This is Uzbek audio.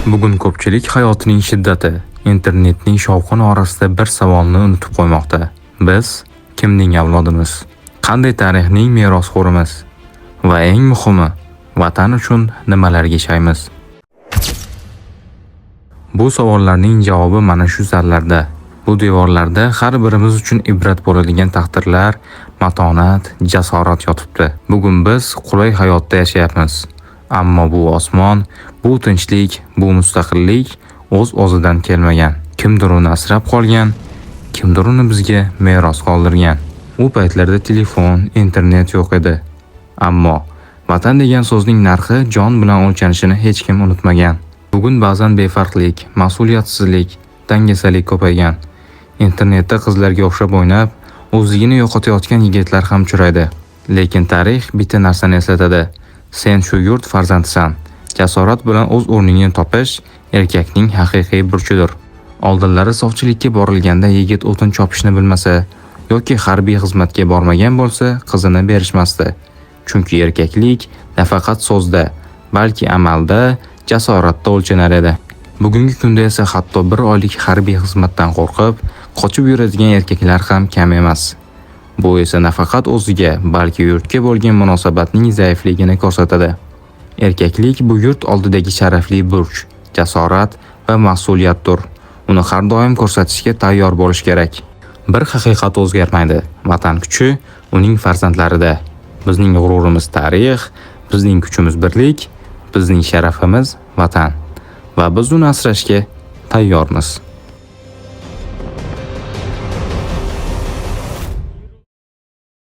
Bugun ko'pchilik hayotining shiddati, internetning shovqini orasida bir savolni unutib qo'ymoqda. Biz kimning avlodimiz? Qanday tarixning merosxo'rimiz? Va eng muhimi, vatan uchun nimalarga shaymiz? Bu savollarning javobi mana shu zallarda. Bu devorlarda har birimiz uchun ibrat bo'ladigan taqdirlar, matonat, jasorat yotibdi. Bugun biz qulay hayotda yashayapmiz. Ammo bu osmon, bu tinchlik, bu mustaqillik o'z-o'zidan kelmagan. Kimdir uni asrab qolgan, kimdir uni bizga meros qoldirgan. U paytlarda telefon, internet yo'q edi. Ammo vatan degan so'zning narxi jon bilan o'lchanishini hech kim unutmagan. Bugun ba'zan befarqlik, mas'uliyatsizlik, dangasalik ko'paygan. Internetda qizlarga o'xshab o'ynab, o'zligini yo'qotayotgan yigitlar ham uchraydi. Lekin tarix bitta narsani eslatadi. Sen shu yurt farzandisan. Jasorat bilan o'z o'rningni topish erkakning haqiqiy burchidir. Oldinlari sovchilikka borilganda yigit o'tin chopishni bilmasa yoki harbiy xizmatga bormagan bo'lsa, qizini berishmasdi. Chunki erkaklik nafaqat so'zda, balki amalda, jasoratda o'lchanar edi. Bugungi kunda esa hatto bir oylik harbiy xizmatdan qo'rqib, qochib yuradigan erkaklar ham kam emas. Bu esa nafaqat o'ziga, balki yurtga bo'lgan munosabatning zaifligini ko'rsatadi. Erkaklik bu yurt oldidagi sharafli burch, jasorat va mas'uliyatdir. Uni har doim ko'rsatishga tayyor bo'lish kerak. Bir haqiqat o'zgarmaydi. Vatan kuchi uning farzandlarida. Bizning g'ururimiz tarix, bizning kuchimiz birlik, bizning sharafimiz vatan. Va biz uni asrashga tayyormiz.